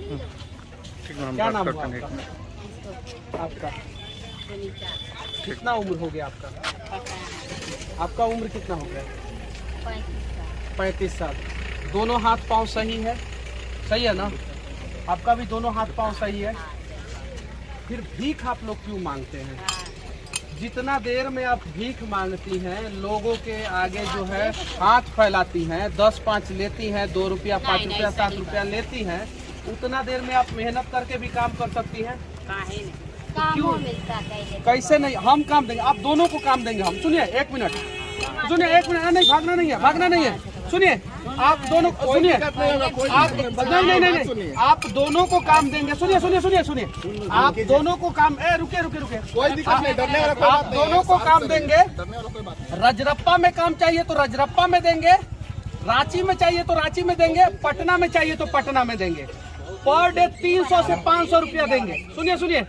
क्या नाम हुआ आपका? कितना उम्र हो गया आपका? आपका उम्र कितना हो गया? 35 साल। दोनों हाथ पांव सही है? सही है ना? आपका भी दोनों हाथ पांव सही है? फिर भीख आप लोग क्यों मांगते हैं? जितना देर में आप भीख मांगती हैं, लोगों के आगे जो है हाथ फैलाती हैं, 10-5 लेती हैं, 2 रुपया 5 रुपया 7 रुपया लेती हैं, उतना देर में आप मेहनत करके भी काम कर सकती हैं। क्यों? कैसे नहीं? हम काम देंगे, आप दोनों को काम देंगे हम। सुनिए 1 मिनट, सुनिए 1 मिनट। नहीं, भागना नहीं है, भागना नहीं है। सुनिए आप दोनों, सुनिए आप नहीं, आप दोनों को काम देंगे। सुनिए आप दोनों को काम, रुके कोई दिक्कत नहीं, डरने वाला कोई बात नहीं। आप दोनों को काम देंगे। रजरप्पा में काम चाहिए तो रजरप्पा में देंगे, रांची में चाहिए तो रांची में देंगे, पटना में चाहिए तो पटना में देंगे। पर डे 300 से 500 रुपया देंगे। सुनिए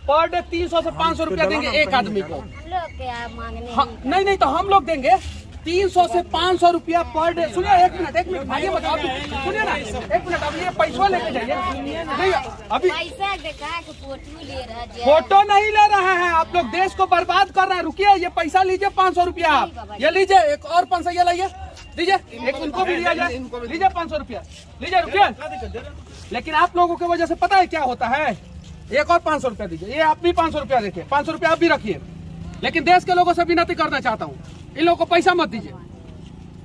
पर डे 300 से 500 रुपया देंगे एक आदमी को। नहीं तो हम लोग देंगे 300 से 500 रुपया पर डे। सुनिए 1 मिनट भाई बताओ, सुनिए ना 1 मिनट। अब ये पैसा लेके जाइए। नहीं अभी फोटो नहीं ले रहे हैं, आप लोग देश को बर्बाद कर रहे हैं। रुकिए, ये पैसा लीजिए 500 रुपया, आप ये लीजिए। एक और 500 ये लाइए, लीजिए। एक उनको भी लिया जाए, लीजिए 500 रुपया लीजिए। रुकिए, लेकिन आप लोगों की वजह से पता है क्या होता है? एक और 500 रुपया दीजिए। ये आप भी 500 रुपया देखिए, 500 रुपया आप भी रखिए। लेकिन देश के लोगों से विनती करना चाहता हूँ, इन लोगों को पैसा मत दीजिए।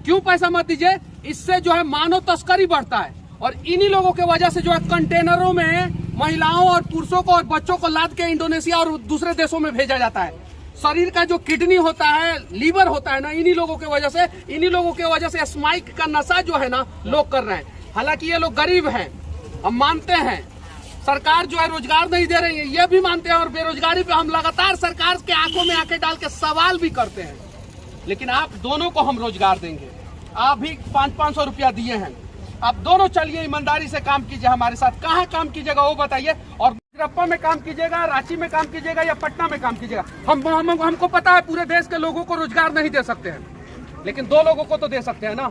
क्यों पैसा मत दीजिए? इससे जो है मानव तस्करी बढ़ता है, और इन्हीं लोगों के वजह से जो है कंटेनरों में महिलाओं और पुरुषों को और बच्चों को लाद के इंडोनेशिया और दूसरे देशों में भेजा जाता है। शरीर का जो किडनी होता है, लीवर होता है ना, इन्हीं लोगों की वजह से स्माइक का नशा जो है ना लोग कर रहे हैं। हालांकि ये लोग गरीब हैं, हम मानते हैं। सरकार जो है रोजगार नहीं दे रही है, ये भी मानते हैं। और बेरोजगारी पे हम लगातार सरकार के आंखों में आंखें डाल के सवाल भी करते हैं। लेकिन आप दोनों को हम रोजगार देंगे। आप भी 500 रुपया दिए हैं, आप दोनों चलिए ईमानदारी से काम कीजिए हमारे साथ। कहाँ काम कीजिएगा वो बताइए, और रजरप्पा में काम कीजिएगा, रांची में काम कीजिएगा या पटना में काम कीजिएगा। हमको पता है पूरे देश के लोगों को रोजगार नहीं दे सकते हैं, लेकिन 2 लोगों को तो दे सकते हैं ना।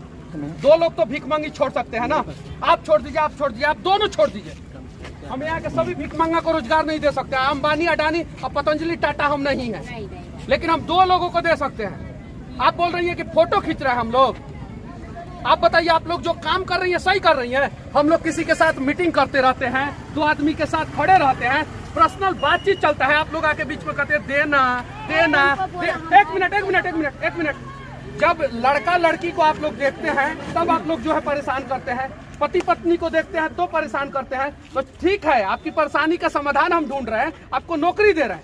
2 लोग तो भिखमंगी छोड़ सकते हैं ना। आप छोड़ दीजिए, आप दोनों छोड़ दीजिए। हम यहाँ के सभी भिखमंगा को रोजगार नहीं दे सकते। अंबानी, अडानी और पतंजलि, टाटा हम नहीं है, लेकिन हम 2 लोगों को दे सकते हैं। आप बोल रही है कि फोटो खींच रहे हैं हम लोग। आप बताइए, आप लोग जो काम कर रही है सही कर रही है? हम लोग किसी के साथ मीटिंग करते रहते हैं, 2 आदमी के साथ खड़े रहते हैं, पर्सनल बातचीत चलता है। आप लोग आके बीच में कहते हैं देना। एक मिनट। जब लड़का लड़की को आप लोग देखते हैं तब आप लोग जो है परेशान करते हैं, पति पत्नी को देखते हैं तो परेशान करते हैं। तो ठीक है, आपकी परेशानी का समाधान हम ढूंढ रहे हैं, आपको नौकरी दे रहे हैं,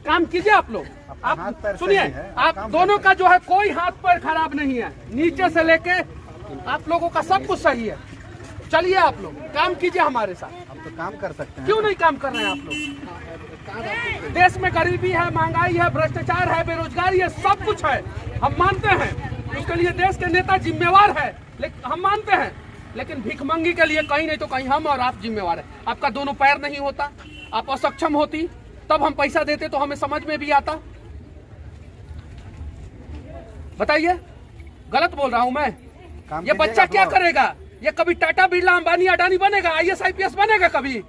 काम कीजिए आप लोग। आप सुनिए, आप दोनों का जो है कोई हाथ पैर खराब नहीं है, नीचे से लेके आप लोगों का सब कुछ सही है। चलिए आप लोग काम कीजिए हमारे साथ। हम तो काम कर सकते हैं। क्यों नहीं काम कर रहे हैं आप लोग? देश में गरीबी है, महंगाई है, भ्रष्टाचार है, बेरोजगारी है, सब कुछ है, हम मानते हैं। उसके लिए देश के नेता जिम्मेवार है, लेकिन हम मानते हैं। लेकिन भिखमंगी के लिए कहीं नहीं तो कहीं हम और आप जिम्मेवार है। आपका दोनों पैर नहीं होता, आप असक्षम होती, तब हम पैसा देते तो हमें समझ में भी आता। बताइए, गलत बोल रहा हूं मैं? ये बच्चा क्या करेगा? ये कभी टाटा, बिरला, अंबानी, अडानी बनेगा? IAS IPS बनेगा? कभी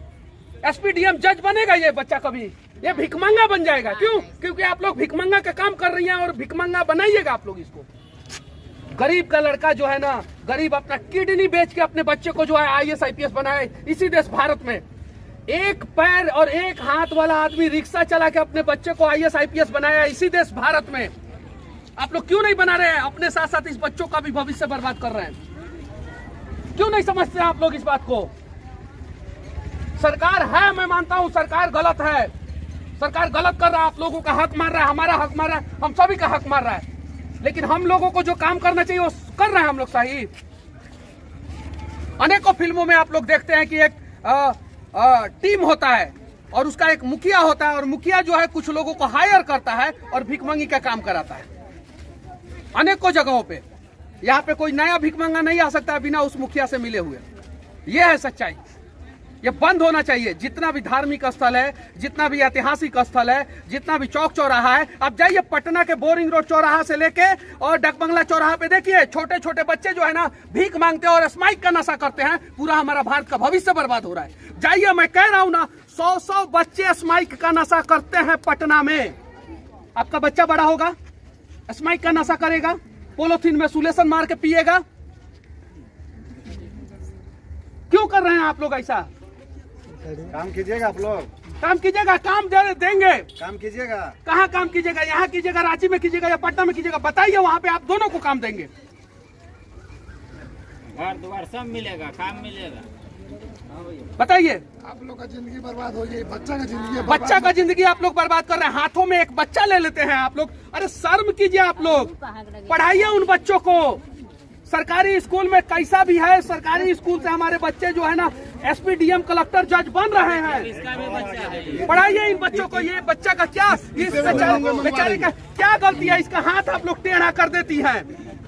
SP DM जज बनेगा? ये बच्चा कभी? ये भिखमंगा बन जाएगा। क्यों? क्योंकि आप लोग भिखमंगा का काम कर रही हैं, और भिखमंगा बनाइएगा आप लोग इसको। गरीब का लड़का जो है ना, गरीब अपना किडनी बेच के अपने बच्चे को जो है IAS IPS बनाए इसी देश भारत में। एक पैर और एक हाथ वाला आदमी रिक्शा चला के अपने बच्चे को IAS IPS बनाया इसी देश भारत में। आप लोग क्यों नहीं बना रहे हैं? अपने साथ साथ इस बच्चों का भी भविष्य बर्बाद कर रहे हैं। क्यों नहीं समझते आप लोग इस बात को? सरकार है, मैं मानता हूं सरकार गलत है, सरकार गलत कर रहा है, आप लोगों का हक मार रहा है, हमारा हक मार रहा है, हम सभी का हक मार रहा है। लेकिन हम लोगों को जो काम करना चाहिए वो कर रहे हैं हम लोग सही। अनेकों फिल्मों में आप लोग देखते हैं कि एक टीम होता है और उसका एक मुखिया होता है, और मुखिया जो है कुछ लोगों को हायर करता है और भिखमंगी का काम कराता है। अनेकों जगहों पे, यहाँ पे कोई नया भिखमंगा नहीं आ सकता बिना उस मुखिया से मिले हुए। यह है सच्चाई। ये बंद होना चाहिए। जितना भी धार्मिक स्थल है, जितना भी ऐतिहासिक स्थल है, जितना भी चौक चौराहा है, अब जाइए पटना के बोरिंग रोड चौराहा से लेके और डकबंगला चौराहा पे देखिए छोटे छोटे बच्चे जो है ना भीख मांगते हैं और स्माइक का नशा करते हैं। पूरा हमारा भारत का भविष्य बर्बाद हो रहा है। जाइए, मैं कह रहा हूं ना, 100 बच्चे स्माइक का नशा करते हैं पटना में। आपका बच्चा बड़ा होगा, स्माइक का नशा करेगा, पोलोथीन में सुलेशन मार के पिएगा। क्यों कर रहे हैं आप लोग ऐसा? काम कीजिएगा, आप लोग काम कीजिएगा, काम देंगे। काम कीजिएगा। कहाँ काम कीजिएगा? यहाँ कीजिएगा, रांची में कीजिएगा या पटना में कीजिएगा? बताइए, वहाँ पे आप दोनों को काम देंगे। घर द्वार सब मिलेगा, काम मिलेगा। बताइए, आप लोग का जिंदगी बर्बाद हो गई, बच्चा का जिंदगी बच्चा का जिंदगी आप लोग बर्बाद कर रहे हैं। हाथों में एक बच्चा ले लेते हैं आप लोग। अरे शर्म कीजिए आप लोग, पढ़ाइए उन बच्चों को। सरकारी स्कूल में कैसा भी है, सरकारी स्कूल से हमारे बच्चे जो है ना एसपी, डीएम, कलेक्टर, जज बन रहे हैं। पढ़ाइए इन बच्चों को। ये बच्चा का क्या, इस बेचारे का क्या गलती है? इसका हाथ आप लोग टेढ़ा कर देती है।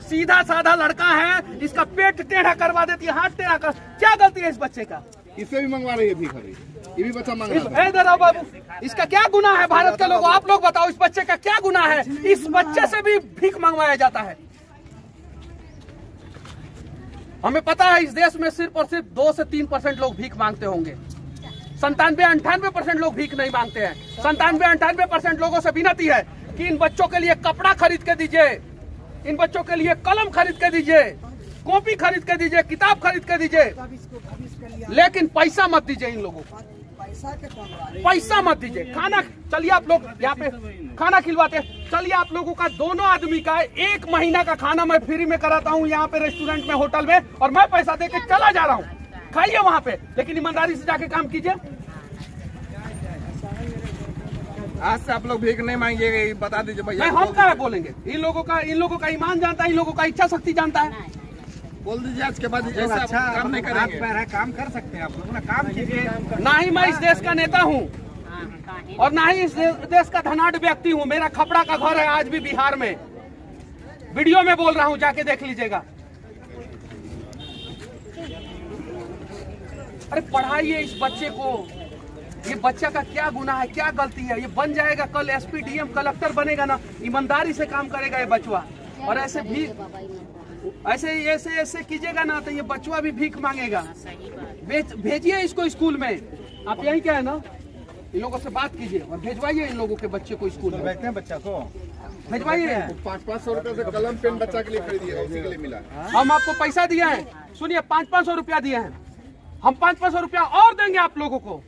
सीधा साधा लड़का है, इसका पेट टेढ़ा करवा देती है, हाथ टेढ़ा कर। क्या गलती है इस बच्चे का? इससे भी मंगवा रही है भीख अभी, ये भी बच्चा मांग रहा है। इधर आओ बाबू, इसका क्या गुनाह है? भारत के लोगों, आप लोग बताओ, इस बच्चे का क्या गुनाह है? इस बच्चे से भी भीख मंगवाया जाता है। हमें पता है इस देश में सिर्फ और सिर्फ 2 से 3% लोग भीख मांगते होंगे। 97-98% लोग भीख नहीं मांगते हैं। 97-98% लोगों से विनती है कि इन बच्चों के लिए कपड़ा खरीद के दीजिए, इन बच्चों के लिए कलम खरीद के दीजिए, कॉपी खरीद के दीजिए, किताब खरीद के दीजिए, लेकिन पैसा मत दीजिए इन लोगों को। पैसा मत दीजिए। खाना, चलिए आप लोग यहाँ पे खाना खिलवाते हैं। चलिए आप लोगों का, दोनों आदमी का 1 महीना का खाना मैं फ्री में कराता हूँ यहाँ पे रेस्टोरेंट में, होटल में, और मैं पैसा दे के चला जा रहा हूँ। खाइए वहाँ पे, लेकिन ईमानदारी से जाके काम कीजिए। आज से आप लोग भीख नहीं मांगिएगा, बता दीजिए भैया। हम क्या बोलेंगे? इन लोगों का ईमान जानता है, इन लोगों का इच्छा शक्ति जानता है। बोल दीजिए आज के बाद जैसे अच्छा काम नहीं करेंगे। काम कर सकते हैं आप लोग ना, काम कीजिए। ना ही मैं इस देश का नेता हूँ और ना ही इस देश का धनाढ़ व्यक्ति हूँ। मेरा खपड़ा का घर है आज भी बिहार में। वीडियो में बोल रहा हूँ, जाके देख लीजिएगा। अरे पढ़ाइए इस बच्चे को। ये बच्चा का क्या गुनाह है, क्या गलती है? ये बन जाएगा कल एसपी, डीएम, कलेक्टर बनेगा ना, ईमानदारी से काम करेगा ये बचवा। और ऐसे भी ऐसे कीजिएगा ना तो ये बचवा भी भीख मांगेगा। भेजिए इसको स्कूल में। आप यही क्या है ना, इन लोगों से बात कीजिए और भेजवाइए इन लोगों के बच्चे को स्कूल में। बैठते हैं बच्चा को भेजवाइए। 500-500 रुपए से कलम पेन बच्चा के लिए खरीदिए, उसी के लिए मिला। हम आपको पैसा दिए हैं, सुनिए, 500-500 रुपया दिए हैं। हम 500-500 रुपया और देंगे आप लोगों को,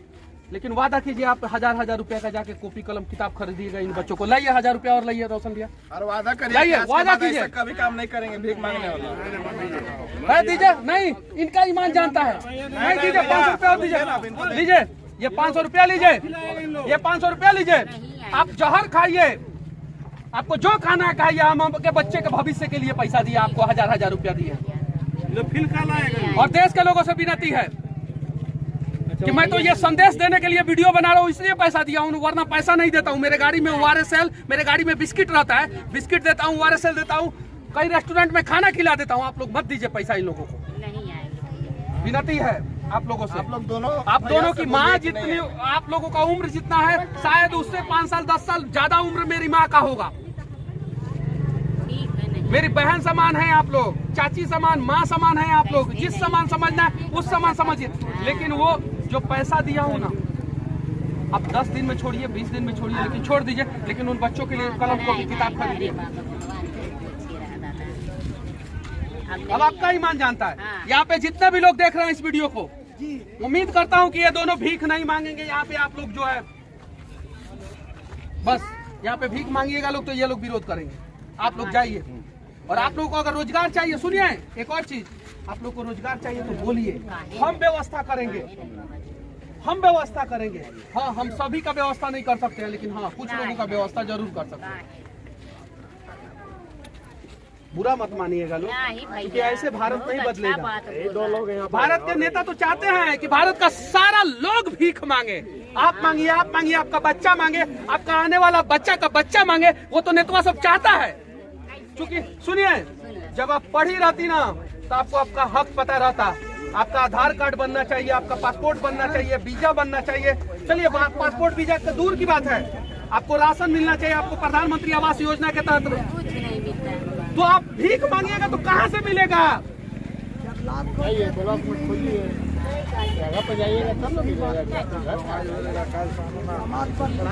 लेकिन वादा कीजिए आप 1000-1000 रुपया का जाके कॉपी कलम किताब खरीदिएगा इन बच्चों को। लाइए 1000 रुपया और लाइए रोशन भैया, और वादा करिए, लाइए, वादा कीजिए। कभी काम नहीं करेंगे भीख मांगने वाला। दीजिए, नहीं, इनका ईमान जानता है। नहीं दीजिए, 500 रुपया और दीजिए, लीजिए ये 500 रुपया लीजिए, ये 500 रुपया लीजिए। आप जहर खाइए, आपको जो खाना है खाइए। हम आपके बच्चे के भविष्य के लिए पैसा दिया, आपको 1000-1000 रुपया दिए। और देश के लोगों से विनती है कि मैं तो ये संदेश देने के लिए वीडियो बना रहा हूँ, इसलिए पैसा दिया हूँ, वरना पैसा नहीं देता हूँ। मेरे गाड़ी में ORSL, मेरे गाड़ी में बिस्किट रहता है, बिस्किट देता हूँ, ORSL देता हूँ, कई रेस्टोरेंट में खाना खिला देता हूँ। आप लोग मत दीजिए पैसा इन लोगों को, विनती है आप लोगों से। आप दोनों की माँ जितनी, आप लोगों का उम्र जितना है, शायद उससे 5 साल 10 साल ज्यादा उम्र मेरी माँ का होगा। मेरी बहन समान है आप लोग, चाची समान, माँ समान है आप लोग। जिस समान समझना है उस समान समझिए। लेकिन वो जो पैसा दिया हूँ ना, अब 10 दिन में छोड़िए, 20 दिन में छोड़िए, लेकिन छोड़ दीजिए। लेकिन उन बच्चों के लिए कलम कॉपी किताब खरीदिए। अब आपका ईमान जानता है। यहाँ पे जितने भी लोग देख रहे हैं इस वीडियो को, उम्मीद करता हूँ कि ये दोनों भीख नहीं मांगेंगे। यहाँ पे आप लोग जो है, बस यहाँ पे भीख मांगिएगा लोग तो ये लोग विरोध करेंगे। आप लोग जाइए। और आप लोगों को अगर रोजगार चाहिए, सुनिए एक और चीज, आप लोग को रोजगार चाहिए तो बोलिए, हम व्यवस्था करेंगे, हम व्यवस्था करेंगे। हाँ, हम सभी का व्यवस्था नहीं कर सकते हैं, लेकिन हाँ, कुछ लोगों का व्यवस्था जरूर कर सकते हैं। बुरा मत मानिएगा लोग, क्योंकि ऐसे भारत नहीं बदलेगा। भारत के नेता तो चाहते हैं कि भारत का सारा लोग भीख मांगे। आप मांगिए, आप मांगिए, आपका बच्चा मांगे, आपका आने वाला बच्चा का बच्चा मांगे। वो तो नेता सब चाहता है। क्योंकि सुनिए, जब आप पढ़ी रहती ना तो आपको आपका हक पता रहता, आपका आधार कार्ड बनना चाहिए, आपका पासपोर्ट बनना चाहिए, वीजा बनना चाहिए। चलिए पासपोर्ट वीजा तो दूर की बात है, आपको राशन मिलना चाहिए, आपको प्रधानमंत्री आवास योजना के तहत। कुछ नहीं मिलता है। तो आप भीख मांगिएगा तो कहाँ से मिलेगा?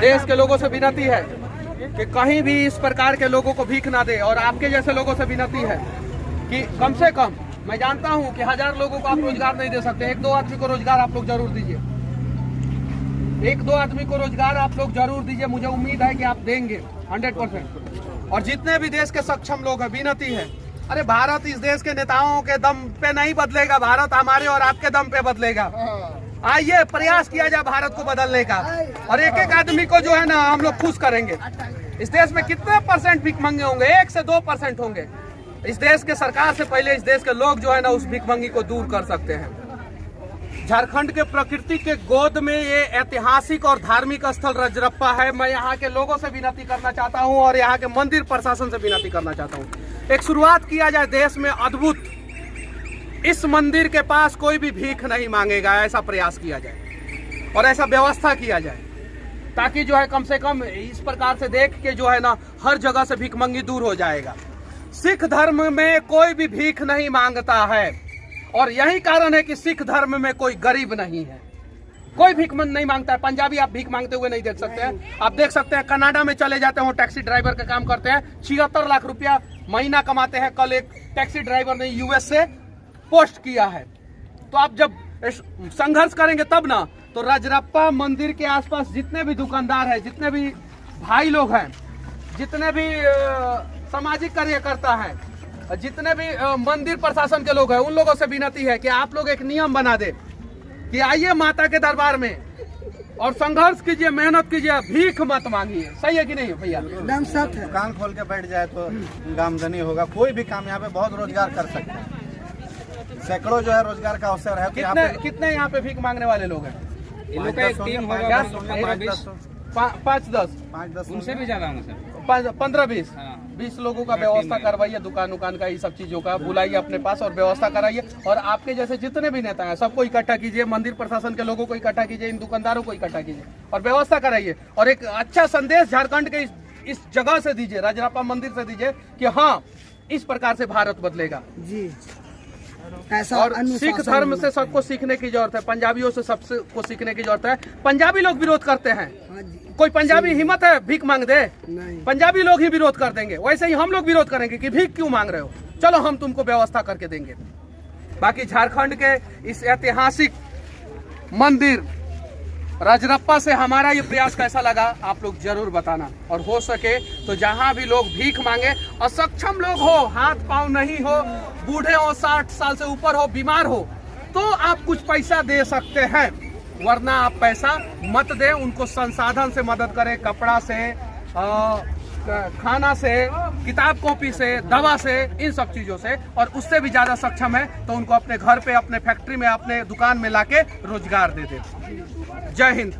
देश के लोगों से विनती है कि कहीं भी इस प्रकार के लोगों को भीख ना दे, और आपके जैसे लोगों से विनती है कि कम से कम, मैं जानता हूं कि 1000 लोगों को आप रोजगार नहीं दे सकते, 1-2 आदमी को रोजगार आप लोग जरूर दीजिए, 1-2 आदमी को रोजगार आप लोग जरूर दीजिए। मुझे उम्मीद है कि आप देंगे 100%। और जितने भी देश के सक्षम लोग हैं, विनती है, अरे भारत इस देश के नेताओं के दम पे नहीं बदलेगा, भारत हमारे और आपके दम पे बदलेगा। आइए प्रयास किया जाए भारत को बदलने का, और एक एक आदमी को जो है ना हम लोग खुश करेंगे। इस देश में कितने % भिखमंगे होंगे? 1 से 2% होंगे। इस देश के सरकार से पहले इस देश के लोग जो है ना उस भिखमंगी को दूर कर सकते हैं। झारखंड के प्रकृति के गोद में ये ऐतिहासिक और धार्मिक स्थल रजरप्पा है। मैं यहाँ के लोगों से विनती करना चाहता हूँ और यहाँ के मंदिर प्रशासन से विनती करना चाहता हूँ, एक शुरुआत किया जाए देश में अद्भुत। इस मंदिर के पास कोई भी भीख नहीं मांगेगा, ऐसा प्रयास किया जाए और ऐसा व्यवस्था किया जाए, ताकि जो है कम से कम इस प्रकार से देख के जो है ना हर जगह से भिखमंगी दूर हो जाएगा। सिख धर्म में कोई भी भीख नहीं मांगता है, और यही कारण है कि सिख धर्म में कोई गरीब नहीं है, कोई भीख नहीं मांगता है। पंजाबी आप भीख मांगते हुए नहीं देख सकते हैं। आप देख सकते हैं कनाडा में चले जाते हैं, टैक्सी ड्राइवर का काम करते हैं, 76 लाख रुपया महीना कमाते हैं। कल एक टैक्सी ड्राइवर ने US से पोस्ट किया है। तो आप जब संघर्ष करेंगे तब ना, तो रजरप्पा मंदिर के आसपास जितने भी दुकानदार हैं, जितने भी भाई लोग हैं, जितने भी सामाजिक कार्यकर्ता हैं, जितने भी मंदिर प्रशासन के लोग हैं, उन लोगों से विनती है कि आप लोग एक नियम बना दे कि आइए माता के दरबार में और संघर्ष कीजिए, मेहनत कीजिए, भीख मत मांगिए। सही है कि नहीं भैया? एकदम सच है। दुकान खोल के बैठ जाए तो आमदनी होगा, कोई भी काम यहाँ पे बहुत रोजगार कर सकते हैं, सैकड़ों जो है रोजगार का अवसर है। कितने यहाँ पे भीख मांगने वाले लोग हैं? इन लोग का एक टीम होगा 5-10 उनसे भी ज्यादा होंगे सर, 15-20 लोगों का व्यवस्था करवाइए, दुकान का, ये सब चीजों का बुलाइए अपने पास और व्यवस्था कराइए। और आपके जैसे जितने भी नेता हैं सबको इकट्ठा कीजिए, मंदिर प्रशासन के लोगों को इकट्ठा कीजिए, इन दुकानदारों को इकट्ठा कीजिए और व्यवस्था कराइए। और एक अच्छा संदेश झारखंड के इस जगह से दीजिए, रजरप्पा मंदिर से दीजिए कि हाँ इस प्रकार से भारत बदलेगा जी। और सिख धर्म से सबको सीखने की जरूरत है, पंजाबियों से सबसे को सीखने की जरूरत है। पंजाबी लोग विरोध करते हैं, कोई पंजाबी हिम्मत है भीख मांग दे? नहीं। पंजाबी लोग ही विरोध कर देंगे, वैसे ही हम लोग विरोध करेंगे कि भीख क्यों मांग रहे हो, चलो हम तुमको व्यवस्था करके देंगे। बाकी झारखंड के इस ऐतिहासिक मंदिर रजरप्पा से हमारा ये प्रयास कैसा लगा आप लोग जरूर बताना। और हो सके तो जहां भी लोग भीख मांगे, असक्षम लोग हो, हाथ पांव नहीं हो, बूढ़े हो, 60 साल से ऊपर हो, बीमार हो, तो आप कुछ पैसा दे सकते हैं, वरना आप पैसा मत दे। उनको संसाधन से मदद करें, कपड़ा से, खाना से, किताब कॉपी से, दवा से, इन सब चीजों से। और उससे भी ज्यादा सक्षम है तो उनको अपने घर पे, अपने फैक्ट्री में, अपने दुकान में लाके रोजगार दे दे। जय हिंद।